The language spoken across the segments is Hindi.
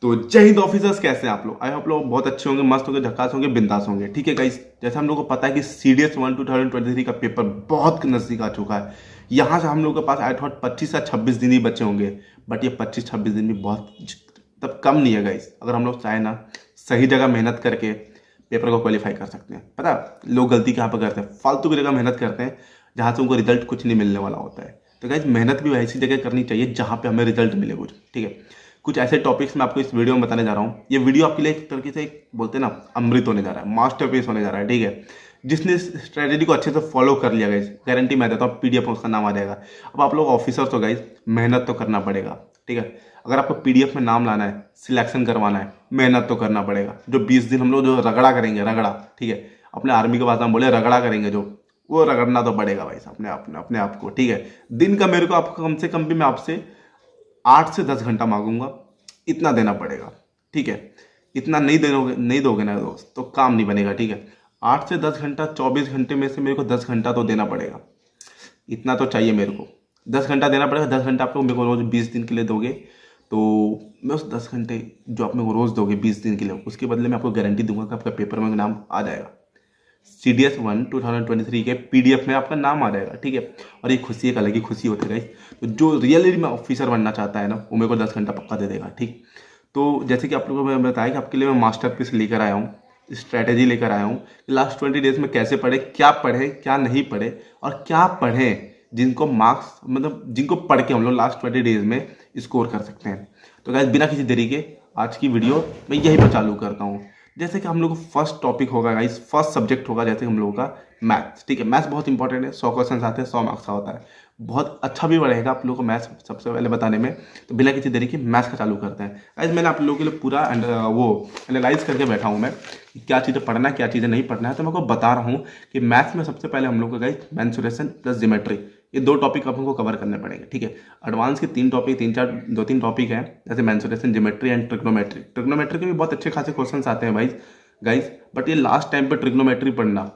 तो जय हिंद ऑफिसर्स, कैसे हैं आप लोग? आई होप लोग बहुत अच्छे होंगे, मस्त होंगे, झकास होंगे, बिंदास होंगे। ठीक है गाइस, जैसे हम लोग को पता है कि CDS 1 2023 का पेपर बहुत नजदीक आ चुका है। यहाँ से हम लोग के पास आई थॉट 25 या 26 दिन ही बचे होंगे। बट ये 25-26 दिन भी बहुत तब कम नहीं है गाइस। अगर हम लोग चाहे ना, सही जगह मेहनत करके पेपर को क्वालिफाई कर सकते हैं। पता है, लोग गलती कहाँ पर करते हैं? फालतू की जगह मेहनत करते हैं जहाँ से उनको रिजल्ट कुछ नहीं मिलने वाला होता है। तो गाइस, मेहनत भी वैसी जगह करनी चाहिए जहाँ पे हमें रिजल्ट मिले कुछ। ठीक है, कुछ ऐसे टॉपिक्स मैं आपको इस वीडियो में बताने जा रहा हूँ। ये वीडियो आपके लिए एक तरीके से एक बोलते हैं ना, अमृत होने जा रहा है, मास्टरपीस होने जा रहा है। ठीक है, जिसने इस स्ट्रेटेजी को अच्छे से फॉलो कर लिया गाइस, गारंटी मैं देता हूँ PDF में उसका नाम आ जाएगा। अब आप लोग ऑफिसर्स हो गाइस, मेहनत तो करना पड़ेगा। ठीक है, अगर आपको PDF में नाम लाना है, सिलेक्शन करवाना है, मेहनत तो करना पड़ेगा। जो 20 दिन हम लोग जो रगड़ा करेंगे, रगड़ा, ठीक है, अपने आर्मी के भाषा में बोले रगड़ा करेंगे, जो वो रगड़ना तो पड़ेगा भाई अपने आप को। ठीक है, दिन का मेरे को आपको कम से कम भी मैं आपसे 8 से 10 घंटा मांगूंगा, इतना देना पड़ेगा। ठीक है, इतना नहीं दोगे ना दोस्त, तो काम नहीं बनेगा। ठीक है, 8 से 10 घंटा, 24 घंटे में से मेरे को 10 घंटा तो देना पड़ेगा। इतना तो चाहिए मेरे को, 10 घंटा देना पड़ेगा। 10 घंटा आप लोग मेरे को रोज 20 दिन के लिए दोगे, तो मैं उस 10 घंटे जो आप मेरे को रोज दोगे 20 दिन के लिए, उसके बदले में आपको गारंटी दूंगा कि आपका पेपर में नाम आ जाएगा। CDS 1 2023 के PDF में आपका नाम आ जाएगा। ठीक है, और ये खुशी एक अलग ही खुशी होती है। तो जो रियली में ऑफिसर बनना चाहता है ना, वो मेरे को 10 घंटा पक्का दे देगा। ठीक, तो जैसे कि आप लोगों को मैं बताया कि आपके लिए मैं मास्टरपीस लेकर आया हूँ, स्ट्रैटेजी लेकर आया हूँ कि लास्ट 20 डेज में कैसे पढ़े, क्या नहीं पढ़े, और क्या पढ़ें जिनको मार्क्स, मतलब जिनको पढ़ के हम लोग लास्ट 20 डेज में स्कोर कर सकते हैं। तो गाइस, बिना किसी देरी के आज की वीडियो मैं यहीं पर चालू करता हूँ। जैसे कि हम लोग को फर्स्ट टॉपिक होगा गाइस, फर्स्ट सब्जेक्ट होगा जैसे हम लोगों का मैथ्स। ठीक है, मैथ्स बहुत इंपॉर्टेंट है, 100 क्वेश्चन आते हैं, 100 मार्क्स का होता है। बहुत अच्छा भी रहेगा आप लोगों को मैथ्स सबसे पहले बताने में। तो बिना किसी देरी के मैथ्स का चालू करते हैं। गाइस, मैंने आप लोगों के लिए पूरा वो एनालाइज करके बैठा हूँ मैं कि क्या चीज़ें पढ़ना है, क्या चीज़ें नहीं पढ़ना है। तो मैं आपको बता रहा हूँ कि मैथ्स में सबसे पहले हम लोग को गाइस मेंसुरेशन प्लस ज्योमेट्री, ये 2 टॉपिक अपन को कवर करने पड़ेंगे। ठीक है, एडवांस के 3 टॉपिक, 2-3 टॉपिक हैं, जैसे mensuration, geometry and trigonometry. Trigonometry के भी बहुत अच्छे खासे क्वेश्चन आते हैं भाई गाइस, बट ये लास्ट टाइम पे ट्रिग्नोमेट्री पढ़ना।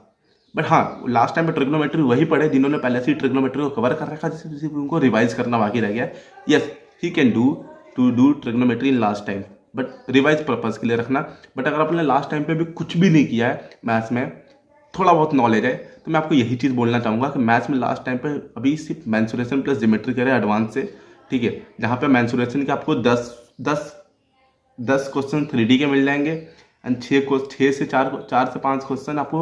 बट हाँ, लास्ट टाइम पे ट्रिग्नोमेट्री वही पढ़े जिन्होंने पहले से ही ट्रिग्नोमेट्री को कवर कर रखा, जिसे उनको रिवाइज करना बाकी रह गया। Yes, he can do trigonometry in last time, but revise purpose के लिए रखना। बट अगर आपने लास्ट टाइम पे भी कुछ भी नहीं किया है मैथ्स में, थोड़ा बहुत नॉलेज है, तो मैं आपको यही चीज़ बोलना चाहूँगा कि मैथ्स में लास्ट टाइम पे अभी सिर्फ मेंसुरेशन प्लस ज्योमेट्री करे एडवांस से। ठीक है, जहाँ पे मेंसुरेशन के आपको 10 क्वेश्चन 3D के मिल जाएंगे, एंड 4 से 5 क्वेश्चन आपको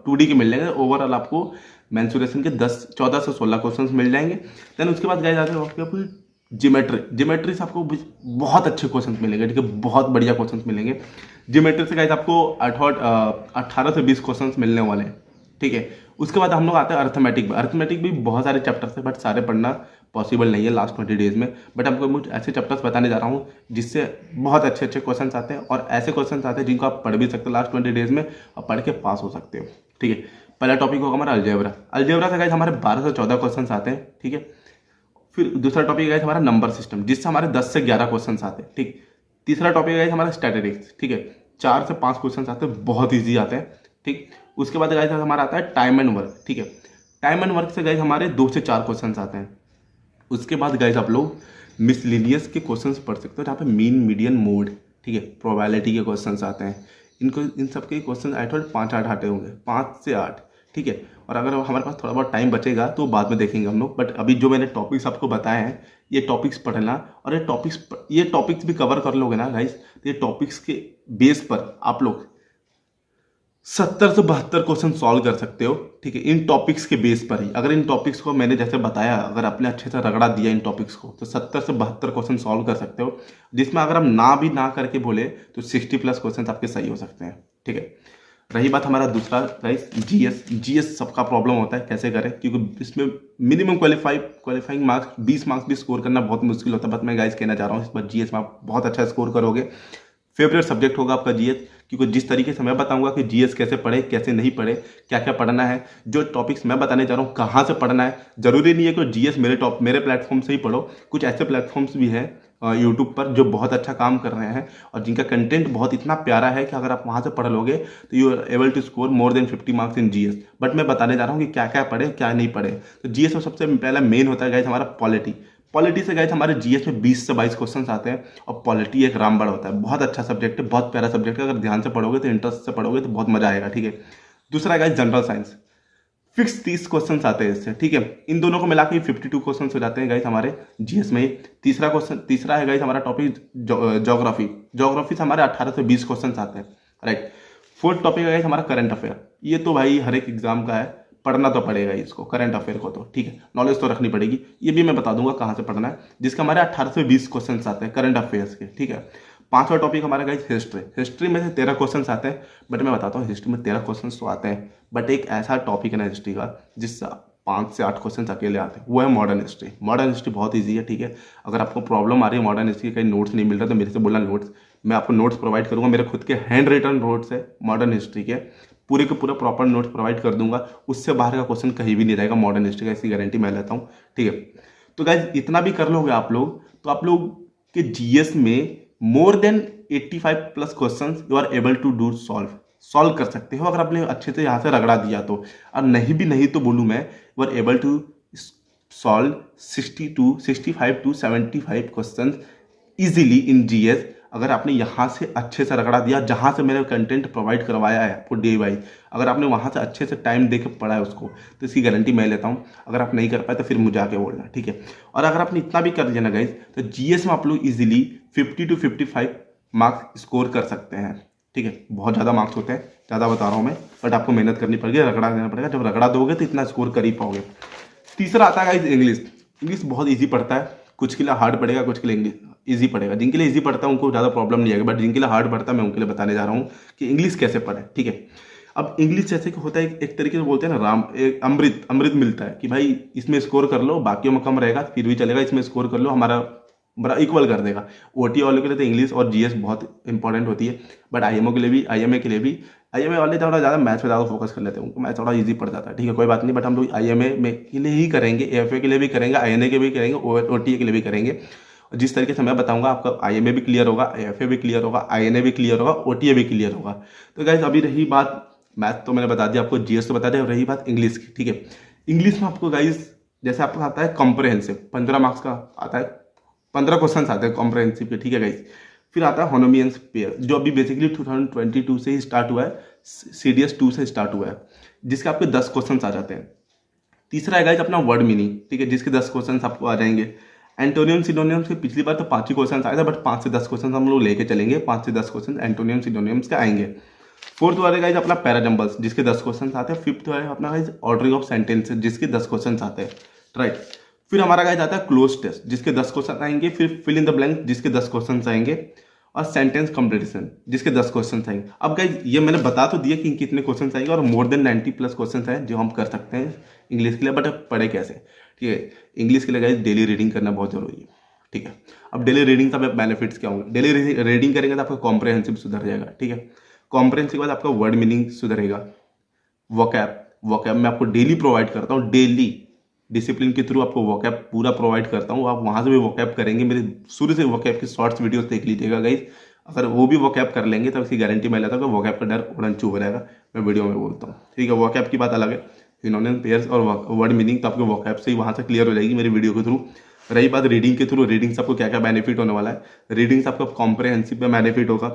2D के मिल जाएंगे। ओवरऑल आपको मेंसुरेशन के 14 से 16 क्वेश्चन मिल जाएंगे। देन उसके बाद गए जाते हैं आपको ज्योमेट्री से आपको बहुत अच्छे क्वेश्चन मिलेंगे। ठीक है, बहुत बढ़िया क्वेश्चन मिलेंगे ज्योमेट्री से। गाइस, आपको 18 से 20 क्वेश्चन मिलने वाले हैं। ठीक है, उसके बाद हम लोग आते हैं अर्थमेटिक भी बहुत सारे चैप्टर्स है, बट सारे पढ़ना पॉसिबल नहीं है लास्ट 20 डेज में। बट आपको कुछ ऐसे चैप्टर्स बताने जा रहा हूँ जिससे बहुत अच्छे अच्छे क्वेश्चन आते हैं, और ऐसे क्वेश्चन आते हैं जिनको आप पढ़ भी सकते हो लास्ट 20 डेज में, और पढ़ के पास हो सकते हो। ठीक है, पहला टॉपिक होगा हमारा अलजेब्रा से गाइस हमारे 12 से 14 क्वेश्चन आते हैं। ठीक है, फिर दूसरा टॉपिक है हमारा नंबर सिस्टम, जिससे हमारे 10 से 11 क्वेश्चन आते हैं। ठीक, तीसरा टॉपिक है हमारा स्टैटिस्टिक्स। ठीक है, 4 से 5 क्वेश्चन आते हैं, बहुत ईजी आते हैं। ठीक, उसके बाद गाइस हमारा आता है टाइम एंड वर्क। ठीक है, टाइम एंड वर्क से गाइस हमारे 2 से 4 क्वेश्चन आते हैं। उसके बाद गाइस आप लोग मिसलिनियस के क्वेश्चंस पढ़ सकते हो, जहाँ पे मीन, मीडियन, मोड, ठीक है, प्रोबेबिलिटी के क्वेश्चंस आते हैं। इन सब के क्वेश्चन आई थॉट 5-8 आते होंगे, 5 से 8। ठीक है, और अगर हमारे पास थोड़ा बहुत टाइम बचेगा तो बाद में देखेंगे हम लोग। बट अभी जो मैंने टॉपिक्स आपको बताए हैं, ये टॉपिक्स पढ़ना, और ये टॉपिक्स भी कवर कर लोगे ना गाइस, तो ये टॉपिक्स के बेस पर आप लोग 70 से 72 क्वेश्चन सॉल्व कर सकते हो। ठीक है, इन टॉपिक्स के बेस पर ही, अगर इन टॉपिक्स को मैंने जैसे बताया, अगर आपने अच्छे से रगड़ा दिया इन टॉपिक्स को, तो 70 से 72 क्वेश्चन सॉल्व कर सकते हो, जिसमें अगर हम ना करके बोले तो 60+ क्वेश्चन आपके सही हो सकते हैं। ठीक है, रही बात हमारा दूसरा गाइस, जीएस सबका प्रॉब्लम होता है कैसे करें, क्योंकि इसमें मिनिमम क्वालिफाइंग मार्क्स 20 मार्क्स भी स्कोर करना बहुत मुश्किल होता है। बट मैं गाइस कहना चाह रहा हूँ, इस बार जीएस में आप बहुत अच्छा स्कोर करोगे। फेवरेट सब्जेक्ट होगा आपका जीएस, क्योंकि जिस तरीके से मैं बताऊंगा कि जीएस कैसे पढ़े, कैसे नहीं पढ़े, क्या क्या पढ़ना है, जो टॉपिक्स मैं बताने जा रहा हूँ कहाँ से पढ़ना है। जरूरी नहीं है कि जीएस मेरे प्लेटफॉर्म से ही पढ़ो, कुछ ऐसे प्लेटफॉर्म्स भी हैं यूट्यूब पर जो बहुत अच्छा काम कर रहे हैं, और जिनका कंटेंट बहुत इतना प्यारा है कि अगर आप वहाँ से पढ़ लोगे तो you are able to score more than 50 marks in GS. But मैं बताने जा रहा हूँ कि क्या क्या पढ़े, क्या नहीं पढ़े। तो जीएस में सबसे पहला मेन होता है गाइस हमारा पॉलिटी से गाइस हमारे जीएस में 20 से 22 क्वेश्चन आते हैं और पॉलिटी एक रामबाण होता है, बहुत अच्छा सब्जेक्ट है, बहुत प्यारा सब्जेक्ट है, अगर ध्यान से पढ़ोगे तो इंटरेस्ट से पढ़ोगे तो बहुत मजा आएगा, ठीक है। दूसरा guys general science, fix 30 question आते हैं इससे, ठीक है। इन दोनों को मिला के 52 क्वेश्चन हो जाते हैं गाइस हमारे जीएस में। तीसरा है गाइस हमारा टॉपिक ज्योग्राफी, ज्योग्राफी से हमारे 18 से 20 क्वेश्चन आते हैं, राइट। फोर्थ टॉपिक है गाइस हमारा करंट अफेयर, ये तो भाई हर एक एग्जाम का है, पढ़ना तो पड़ेगा इसको, करंट अफेयर को तो, ठीक है, नॉलेज तो रखनी पड़ेगी, ये भी मैं बता दूंगा कहाँ से पढ़ना है, जिसका हमारे 18 से 20 क्वेश्चन आते हैं करंट अफेयर्स के, ठीक है। पांचवा टॉपिक हमारा गाइस हिस्ट्री, हिस्ट्री में से 13 क्वेश्चन आते हैं, बट मैं बताता हूँ हिस्ट्री में 13 क्वेश्चन तो आते हैं, बट एक ऐसा टॉपिक है ना हिस्ट्री का जिससे 5 से 8 क्वेश्चन अकेले आते हैं, वो है मॉडर्न हिस्ट्री। मॉडर्न हिस्ट्री बहुत ईजी है, ठीक है। अगर आपको प्रॉब्लम आ रही है मॉडर्न हिस्ट्री कहीं नोट्स नहीं मिल रहा तो मेरे से बोलना नोट्स, मैं आपको नोट्स प्रोवाइड करूंगा, मेरे खुद के हैंड रिटन नोट्स है मॉडर्न हिस्ट्री के, पूरे के पूरा प्रॉपर नोट्स प्रोवाइड कर दूंगा, उससे बाहर का क्वेश्चन कहीं भी नहीं रहेगा मॉडर्न हिस्ट्री का, ऐसी गारंटी मैं लेता हूँ, ठीक है। तो गाइज इतना भी कर लोगे आप लोग तो आप लोग के जीएस में more than 85 plus question you are able to do solve कर सकते हो, अगर आपने अच्छे से यहाँ से रगड़ा दिया तो। और नहीं तो बोलूँ मैं, you are able to solve 65 to 75 question easily in GS, अगर आपने यहाँ से अच्छे से रगड़ा दिया, जहाँ से मैंने कंटेंट प्रोवाइड करवाया है आपको डे वाइज, अगर आपने वहाँ से अच्छे से टाइम दे के पढ़ा है उसको, तो इसकी गारंटी मैं लेता हूँ। अगर आप नहीं कर पाए तो फिर मुझे आके बोलना, ठीक है। और अगर आपने इतना भी कर लिया ना गाइज, तो जीएस में आप लोग इजीली 50 टू 55 मार्क्स स्कोर कर सकते हैं, ठीक है। बहुत ज़्यादा मार्क्स होते हैं, ज़्यादा बता रहा हूँ मैं, बट आपको मेहनत करनी पड़ेगी, रगड़ा देना पड़ेगा, जब रगड़ा दोगे तो इतना स्कोर कर ही पाओगे। तीसरा आता है गाइज इंग्लिश। इंग्लिश बहुत ईजी पड़ता है, कुछ के लिए हार्ड पड़ेगा, कुछ के लिए इंग्लिश ईजी पड़ेगा। जिनके लिए ईजी पड़ता है उनको ज़्यादा प्रॉब्लम नहीं आएगी, बट जिनके लिए हार्ड पड़ता है मैं उनके लिए बताने जा रहा हूँ कि इंग्लिश कैसे पढ़े, ठीक है। अब इंग्लिश जैसे कि होता है एक तरीके से बोलते हैं ना एक अमृत मिलता है कि भाई इसमें स्कोर कर लो, बाकियों में कम रहेगा फिर भी चलेगा, इसमें स्कोर कर लो, हमारा बड़ा इक्वल कर देगा। ओटी वालों के लिए तो इंग्लिश और जीएस बहुत इंपॉर्टेंट होती है, बट आईएमओ के लिए भी, आईएमए के लिए भी, आईएमए वाले थोड़ा ज़्यादा मैथ्स पे ज़्यादा फोकस कर लेते हैं, उनको मैथ्स थोड़ा इजी पड़ जाता है, ठीक है, कोई बात नहीं। बट हम लोग आईएमए में के लिए ही करेंगे, एएफए के लिए भी करेंगे, आईएनए के भी करेंगे, ओटीए के लिए भी करेंगे। जिस तरीके से मैं बताऊंगा आपका आईएमए भी क्लियर होगा, एएफए भी क्लियर होगा, आईएनए भी क्लियर होगा, ओटीए भी क्लियर होगा। तो गाइस अभी रही बात मैथ तो मैंने बता दिया आपको, जीएस तो बता दिया, रही बात इंग्लिश की, ठीक है। इंग्लिश में आपको गाइस जैसे आपको आता है कॉम्प्रहेंसिव, 15 मार्क्स का आता है, 15 क्वेश्चन आते हैं कॉम्प्रहेंसिव के, ठीक है गाइस। फिर आता है होमोनियंस पेयर, जो अभी बेसिकली 2022 से ही स्टार्ट हुआ है, सीडीएस 2 से स्टार्ट हुआ है, जिसके आपके 10 क्वेश्चन आ जाते हैं। तीसरा है गाइस अपना वर्ड मीनिंग, ठीक है, जिसके 10 क्वेश्चन आपको आ जाएंगे। एंटोनियम सिनोनियम्स के पिछली बार तो 5 ही क्वेश्चन आए थे, बट 5 से 10 क्वेश्चन हम लोग लेके चलेंगे, 5 से 10 क्वेश्चन एंटोनियम सिनोनियम्स के आएंगे। फोर्थ वाले गाइज अपना पैराजम्बल्स, जिसके 10 क्वेश्चन आते हैं। फिफ्थ वाले अपना गाइज ऑर्डरिंग ऑफ सेंटेंसेस, जिसके 10 क्वेश्चन आते हैं, राइट। फिर हमारा गाइज आता है क्लोज टेस्ट, जिसके 10 क्वेश्चन आएंगे। फिर फिल इन द ब्लैंक, जिसके 10 क्वेश्चन आएंगे। और सेंटेंस कंप्लीटेशन, जिसके 10 क्वेश्चन आएंगे। अब गाइज ये मैंने बता तो दिया कि कितने क्वेश्चन आएंगे, और मोर देन 90 प्लस क्वेश्चन है जो हम कर सकते हैं इंग्लिश के लिए, बट अब पढ़े कैसे, ठीक है। इंग्लिश के लिए गाइज डेली रीडिंग करना बहुत जरूरी है, ठीक है। अब डेली रीडिंग का बेनिफिट्स क्या होंगे, डेली रीडिंग करेंगे तो आपका कॉम्प्रहेंसिव सुधर जाएगा, ठीक है। कॉम्प्रहेंसिव के बाद आपका वर्ड मीनिंग सुधरेगा। वोकैब मैं आपको डेली प्रोवाइड करता हूँ, डेली डिसिप्लिन के थ्रू आपको वोकैब पूरा प्रोवाइड करता हूँ, आप वहाँ से भी वोकैब करेंगे। मेरे शुरू से वोकैब की शॉर्ट्स वीडियोस देख लीजिएगा गाइज, अगर वो भी वोकैब कर लेंगे तो उसकी गारंटी मैं लेता हूँ कि वोकैब का डर उड़न चुभ रहेगा, मैं वीडियो में बोलता हूँ, ठीक है। वोकैब की बात अलग है, सिनोनिम पेयर्स और वर्ड मीनिंग तो आपको वोकैब से ही वहाँ से क्लियर हो जाएगी मेरी वीडियो के थ्रू। रही बात रीडिंग के थ्रू, रीडिंग से आपको क्या क्या बेनिफिट होने वाला है। रीडिंग से आपका कॉम्प्रहेंसिव में बेनिफिट होगा,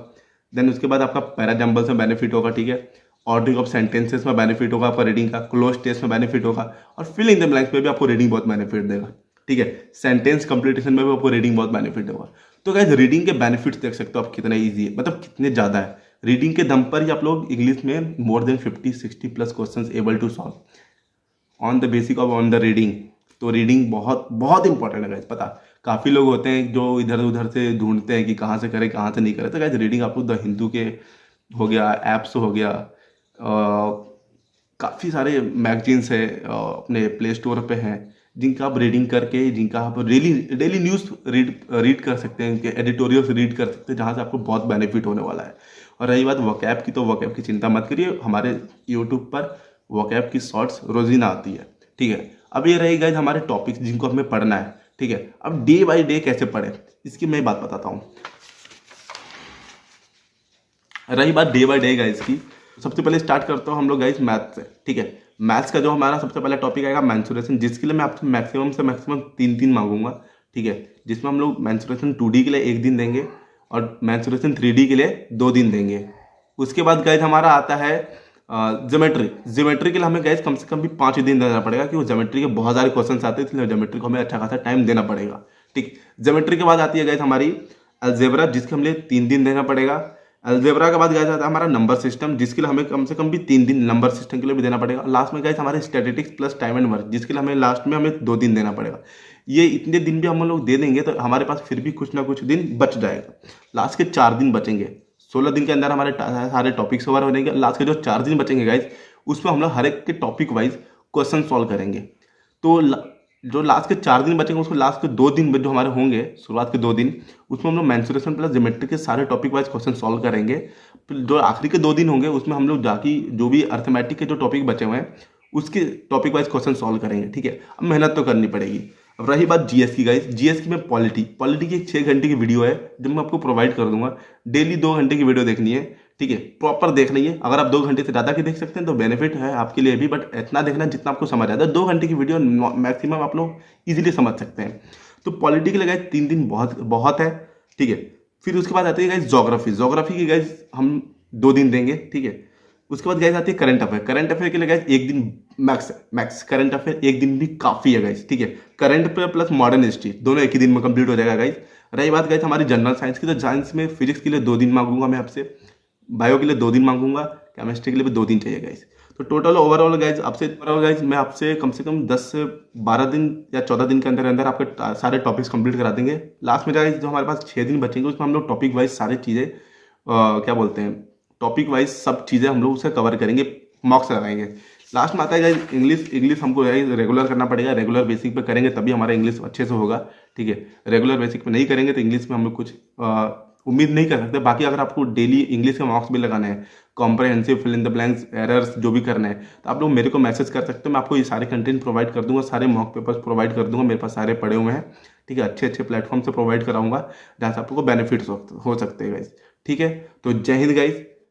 देन उसके बाद आपका पैराजम्बल्स में बेनिफिट होगा, ठीक है। ऑर्डरिंग ऑफ सेंटेंसेस में बेनिफिट होगा आपका रीडिंग का, क्लोज टेस्ट में बेनिफिट होगा, और फिल इन द ब्लैंक्स में भी आपको रीडिंग बहुत बेनिफिट देगा, ठीक है। सेंटेंस कंप्लीटेशन में भी आपको रीडिंग बहुत बेनिफिट होगा। तो गाइस रीडिंग के बेनिफिट्स देख सकते हो आप कितना ईजी है, मतलब कितने ज़्यादा है। रीडिंग के दम पर ही आप लोग इंग्लिश में more than 50-60 plus question able to solve on the basic of on the reading. तो रीडिंग बहुत बहुत इंपॉर्टेंट है गाइस, पता। काफ़ी लोग होते हैं जो इधर उधर से ढूंढते हैं कि कहाँ से करें कहाँ से नहीं करें, तो गाइस रीडिंग आपको द हिंदू के हो गया, ऐप्स हो गया, काफ़ी सारे मैगजीन्स है अपने प्ले स्टोर पे हैं, जिनका आप रीडिंग करके, जिनका आप डेली न्यूज़ रीड कर सकते हैं, उनके एडिटोरियल्स रीड कर सकते हैं, जहाँ से आपको बहुत बेनिफिट होने वाला है। और रही बात वोकैब की, तो वोकैब की चिंता मत करिए, हमारे यूट्यूब पर वोकैब की शॉर्ट्स रोजीना आती है, ठीक है। अब ये रही गाइस हमारे टॉपिक्स जिनको हमें पढ़ना है, ठीक है। अब डे बाय डे कैसे पढ़े, इसकी मैं बात बताता हूँ। रही बात डे बाय डे गाइस की, सबसे पहले स्टार्ट करता हूँ हम लोग गाइस मैथ्स से, ठीक है। मैथ्स का जो हमारा सबसे पहला टॉपिक आएगा मेंसुरेशन, जिसके लिए मैं आपसे मैक्सिमम से मैक्सिमम 3 मांगूंगा, ठीक है, जिसमें हम लोग मेंस्ट्रुएशन 2D के लिए 1 दिन देंगे और मेंस्ट्रुएशन 3D के लिए 2 दिन देंगे। उसके बाद गाइज हमारा आता है ज्योमेट्री के लिए हमें गाइज कम से कम भी 5 दिन देना पड़ेगा, क्योंकि ज्योमेट्री के बहुत सारे क्वेश्चन आते हैं, इसलिए ज्योमेट्री को हमें अच्छा खासा टाइम देना पड़ेगा। ठीक, ज्योमेट्री के बाद आती है गाइज हमारी अलजेब्रा, जिसके हमें 3 दिन देना पड़ेगा। अलजेब्रा के बाद गाइज आता है हमारा नंबर सिस्टम, जिसके लिए हमें कम से कम भी 3 दिन नंबर सिस्टम के लिए भी देना पड़ेगा। लास्ट में गाइज हमारे statistics plus time and work, जिसके लिए हमें लास्ट में हमें 2 दिन देना पड़ेगा। ये इतने दिन भी हम लोग दे देंगे तो हमारे पास फिर भी कुछ ना कुछ दिन बच जाएगा। लास्ट के 4 दिन बचेंगे, 16 दिन के अंदर हमारे सारे टॉपिक्स कवर हो जाएंगे। लास्ट के जो 4 दिन बचेंगे गाइज, उसमें हम लोग हर एक के टॉपिक वाइज क्वेश्चन सॉल्व करेंगे। तो जो लास्ट के 4 दिन बचेंगे, उसको लास्ट के 2 दिन जो हमारे होंगे, शुरुआत के 2 दिन, उसमें हम लोग मेंस्ट्रुएशन प्लस ज्योमेट्री के सारे टॉपिक वाइज क्वेश्चन सॉल्व करेंगे। जो आखिरी के 2 दिन होंगे, उसमें हम लोग जाके जो भी अर्थमेटिक के जो टॉपिक बचे हुए हैं उसके टॉपिक वाइज क्वेश्चन सॉल्व करेंगे। ठीक है, अब मेहनत तो करनी पड़ेगी। अब रही बात जीएस की गाइस, जीएस की में पॉलिटी की एक 6 घंटे की वीडियो है जो मैं आपको प्रोवाइड कर दूंगा। डेली 2 घंटे की वीडियो देखनी है, ठीक है, प्रॉपर देखनी है। अगर आप 2 घंटे से ज़्यादा की देख सकते हैं तो बेनिफिट है आपके लिए भी, बट इतना देखना जितना आपको समझ आता है। 2 घंटे की वीडियो मैक्सिमम आप लोग इजीली समझ सकते हैं। तो पॉलिटी के लिए गाइस 3 दिन बहुत है, ठीक है। फिर उसके बाद आती है गाइस ज्योग्राफी की गाइस हम 2 दिन देंगे, ठीक है। उसके बाद गाइस आती है करंट अफेयर के लिए गाइस 1 दिन मैक्स करंट अफेयर 1 दिन भी काफ़ी है गाइस, ठीक है। Current affair plus modern history दोनों एक ही दिन में कंप्लीट हो जाएगा गाइस। रही बात गाइस हमारी जनरल साइंस की, तो साइंस में फिजिक्स के लिए 2 दिन मांगूंगा मैं आपसे, बायो के लिए 2 दिन मांगूंगा, केमिस्ट्री के लिए भी 2 दिन चाहिए गाइस। तो टोटल ओवरऑल गाइस मैं आपसे कम से कम 10 से 12 दिन या 14 दिन के अंदर अंदर आपके सारे टॉपिक्स कंप्लीट करा देंगे। लास्ट में गाइस जो हमारे पास 6 दिन बचेंगे, उसमें हम लोग टॉपिक वाइज सारी चीज़ें क्या बोलते हैं, टॉपिक वाइज सब चीज़ें हम लोग उसे कवर करेंगे, मॉक्स लगाएंगे। लास्ट में आता है गाइस इंग्लिश हमको रेगुलर करना पड़ेगा। रेगुलर बेसिक पे करेंगे तभी हमारा इंग्लिश अच्छे से होगा, ठीक है। रेगुलर बेसिक पे नहीं करेंगे तो इंग्लिश में हम लोग कुछ उम्मीद नहीं कर सकते। बाकी अगर आपको डेली इंग्लिश के मार्क्स भी लगाने हैं, comprehensive, fill in the blanks, errors जो भी करना है, तो आप लोग मेरे को मैसेज कर सकते हो। मैं आपको ये सारे कंटेंट प्रोवाइड कर दूंगा, सारे मॉक पेपर्स प्रोवाइड कर दूंगा, मेरे पास सारे पड़े हुए हैं, ठीक है। अच्छे प्लेटफॉर्म से प्रोवाइड कराऊंगा जहाँ से आपको बेनिफिट्स हो सकते हैं गाइस, ठीक है। तो जय हिंद गाइस।